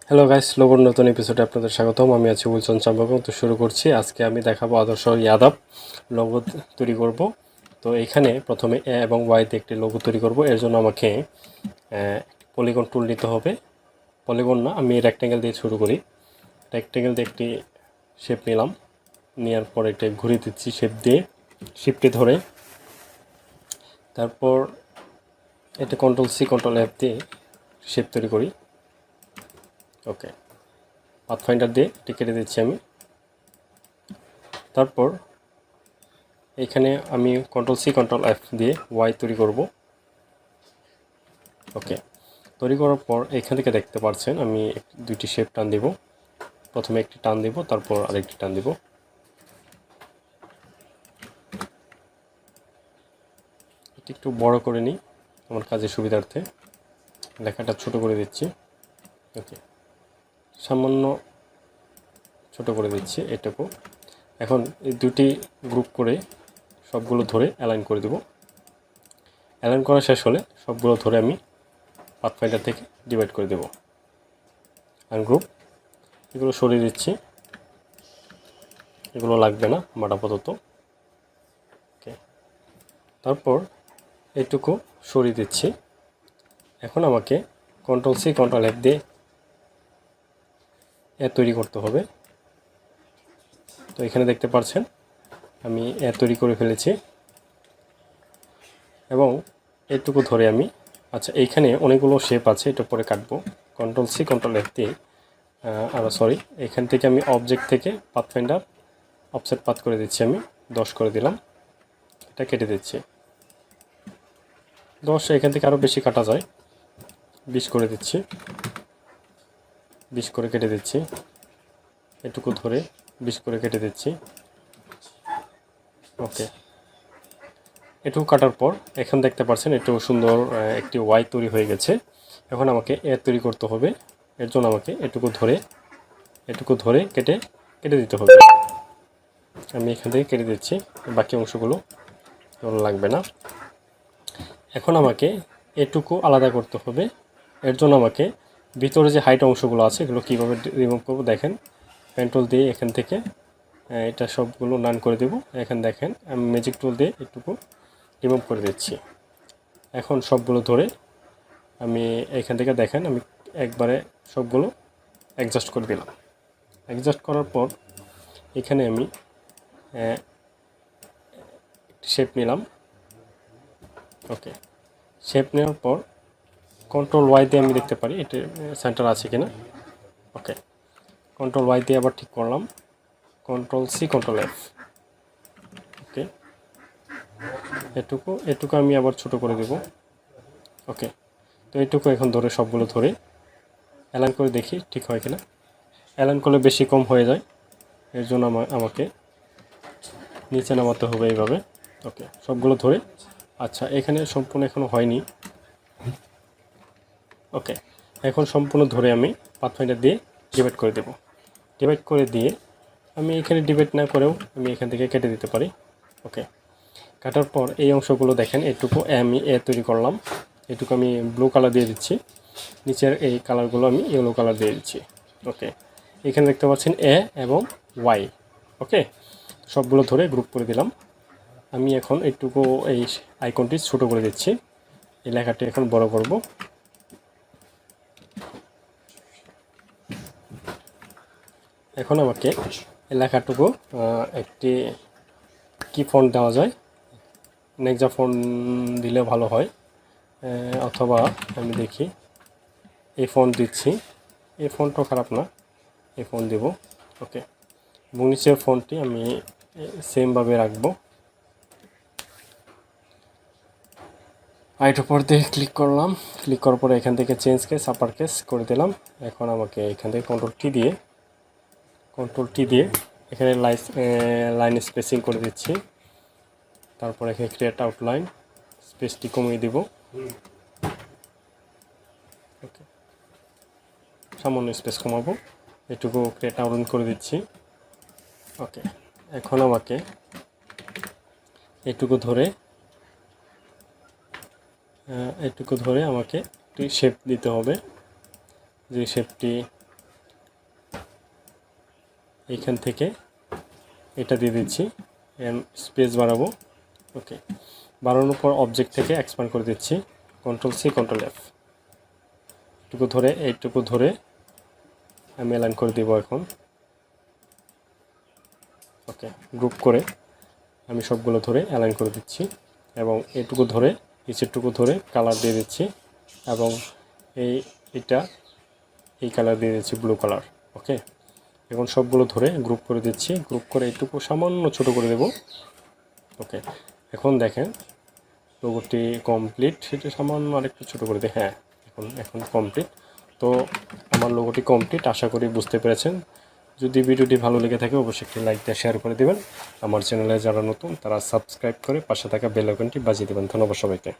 Hello guys, লোগোর নতুন এপিসোডে আপনাদের স্বাগতম। আমি আছি উলচন চাম্বাবং। তো শুরু করছি। আজকে আমি দেখাবো আদর্শ ইয়াদাব লোগো তৈরি করব। তো এখানে প্রথমে এ এবং ওয়াইতে একটি লোগো তৈরি করব। এর জন্য আমাকে পলিগন টুল নিতে হবে। পলিগন না, আমি রেক্ট্যাঙ্গেল দিয়ে শুরু করি। রেক্ট্যাঙ্গেল দিয়ে একটি শেপ নিলাম, নেওয়ার পর এটা ঘুরিয়ে দিচ্ছি শেপ দিয়ে, শিফটে ধরে। তারপর এটা কন্ট্রোল-সি কন্ট্রোল-এফ দিয়ে শেপ তৈরি করি। ওকে, পাথফাইন্ডার দিয়ে এটি কেটে দিচ্ছি আমি। তারপর এখানে আমি কন্ট্রোল-সি কন্ট্রোল-এফ দিয়ে ওয়াই তৈরি করব। ওকে, তৈরি করার পর এখান থেকে দেখতে পাচ্ছেন আমি দুইটি শেপ টান দিব। প্রথমে একটি টান দিব, তারপর আরেকটি টান দিব। এটি একটু বড় করে নিই আমার কাজের সুবিধার্থে, লেখাটা ছোট করে দিচ্ছি। ওকে, সামান্য ছোট করে দিচ্ছি এটুকু। এখন এই দুটি গ্রুপ করে সবগুলো ধরে অ্যালাইন করে দেব। অ্যালাইন করা শেষ হলে সবগুলো ধরে আমি পাথফাইন্ডার থেকে ডিভাইড করে দেব। আনগ্রুপ, এগুলো সরিয়ে দিচ্ছি, এগুলো লাগবে না আমার আপাতত। ওকে, তারপর এইটুকু সরিয়ে দিচ্ছি। এখন আমাকে কন্ট্রোল-সি কন্ট্রোল-এফ দিয়ে তৈরি করতে হবে। তো এখানে দেখতে পাচ্ছেন আমি তৈরি করে ফেলেছি এবং এটুকু ধরে আমি, আচ্ছা এইখানে অনেকগুলো শেপ আছে, এটা পরে কাটবো। কন্ট্রোল-সি কন্ট্রোল-এফ দিয়ে এখান থেকে আমি অবজেক্ট থেকে পাথফাইন্ডার অফসেট পাথ করে দিচ্ছি, আমি 10 করে দিলাম। এটা কেটে দিচ্ছি 10, এখান থেকে আরও বেশি কাটা যায়, 20 করে দিচ্ছি, 20 করে কেটে দিচ্ছি। এটুকু ধরে 20 করে কেটে দিচ্ছি। ওকে, এটুকু কাটার পর এখন দেখতে পাচ্ছেন একটু সুন্দর একটি ওয়াই তৈরি হয়ে গেছে। এখন আমাকে তৈরি করতে হবে। এর জন্য আমাকে এটুকু ধরে কেটে দিতে হবে। আমি এখান থেকে কেটে দিচ্ছি, বাকি অংশগুলো লাগবে না। এখন আমাকে এটুকু আলাদা করতে হবে। এর জন্য আমাকে ভিতরে যে হাইট অংশগুলো আছে এগুলো কীভাবে রিমুভ করব দেখেন। পেন্টুল দিয়ে এখান থেকে এটা সবগুলো নান করে দেব। এখানে দেখেন আমি ম্যাজিক টুল দিয়ে এটুকু রিমুভ করে দিচ্ছি। এখন সবগুলো ধরে আমি এখান থেকে দেখেন আমি একবারে সবগুলো অ্যাডজাস্ট করে দিলাম। অ্যাডজাস্ট করার পর এখানে আমি শেপ নিলাম। ওকে, শেপ নেওয়ার পর কন্ট্রোল-ওয়াই দিয়ে আমি দেখতে পারি এটা সেন্টার আছে কিনা। ওকে, কন্ট্রোল-ওয়াই দিয়ে আবার ঠিক করলাম, কন্ট্রোল-সি কন্ট্রোল-এফ। ওকে, এটুকু আমি আবার ছোট করে দেব। ওকে, তো এটুকু এখন ধরে সবগুলো ধরে অ্যালাইন করে দেখি ঠিক হয় কিনা। অ্যালাইন করলে বেশি কম হয়ে যায়, এর জন্য আমাকে নিচে নামাতে হবে এইভাবে। ওকে, সবগুলো ধরে, আচ্ছা এখানে সম্পূর্ণ এখনও হয়নি। ওকে, এখন সম্পূর্ণ ধরে আমি পাথফাইন্ডার দিয়ে ডিভাইড করে দেব। ডিভাইড করে দিয়ে আমি এখানে ডিভাইড না করেও আমি এখান থেকে কেটে দিতে পারি। ওকে, কাটার পর এই অংশগুলো দেখেন এটুকু আমি তৈরি করলাম। এটুকু আমি ব্লু কালার দিয়ে দিচ্ছি, নিচের এই কালারগুলো আমি ইয়েলো কালার দিয়ে দিচ্ছি। ওকে, এখানে দেখতে পাচ্ছেন এবং ওয়াই। ওকে, সবগুলো ধরে গ্রুপ করে দিলাম। আমি এখন একটুকু এই আইকনটি ছোটো করে দিচ্ছি, এই লেখাটি এখন বড় করব। এখন আমাকে এই লেখাটুকু একটি কি ফন্ট দেওয়া যায়, নেক্সা ফন্ট দিলে ভালো হয়, অথবা আমি দেখি এই ফন্ট দিচ্ছি। এই ফন্টও খারাপ না, এই ফন্ট দেব। ওকে, এবং নিচের ফন্টটি আমি সেমভাবে রাখবো। রাইট উপর দিয়ে ক্লিক করলাম, ক্লিক করার পরে এখান থেকে চেঞ্জ কেস আপার কেস করে দিলাম। এখন আমাকে এখান থেকে কন্ট্রোল টি দিয়ে এখানে লাইন স্পেসিং করে দিচ্ছি। তারপর এখানে ক্রিয়েট আউটলাইন, স্পেসটি কমিয়ে দিব। ওকে, সামান্য স্পেস কমাবো, এটুকু ক্রিয়েট আউটলাইন করে দিচ্ছি। ওকে, এখন আমাকে এটুকু ধরে আমাকে একটি শেপ দিতে হবে, যে শেপটি এইখান থেকে এটা দিয়ে দিচ্ছি, স্পেস বাড়াবো। ওকে, বাড়ানোর পর অবজেক্ট থেকে এক্সপ্যান্ড করে দিচ্ছি, কন্ট্রোল সি কন্ট্রোল এফ, এইটুকু ধরে আমি অ্যালাইন করে দেব এখন। ওকে, গ্রুপ করে আমি সবগুলো ধরে অ্যালাইন করে দিচ্ছি এবং এইটুকু ধরে নিচেরটুকু ধরে কালার দিয়ে দিচ্ছি এবং এই কালার দিয়ে দিচ্ছি ব্লু কালার। ওকে, এখন সবগুলো ধরে গ্রুপ করে দিচ্ছি, গ্রুপ করে এইটুকু সামান্য ছোট করে দেব। ওকে, এখন দেখেন লোগোটি কমপ্লিট, সেটা সামান্য আরেকটু ছোটো করে দিই। হ্যাঁ, এখন কমপ্লিট। তো আমার লোগোটি কমপ্লিট, আশা করি বুঝতে পেরেছেন। যদি ভিডিওটি ভালো লেগে থাকে অবশ্যই একটি লাইক দিয়ে শেয়ার করে দেবেন। আমার চ্যানেলে যারা নতুন তারা সাবস্ক্রাইব করে পাশে থাকা বেল আইকনটি বাজিয়ে দেবেন। ধন্যবাদ সবাইকে।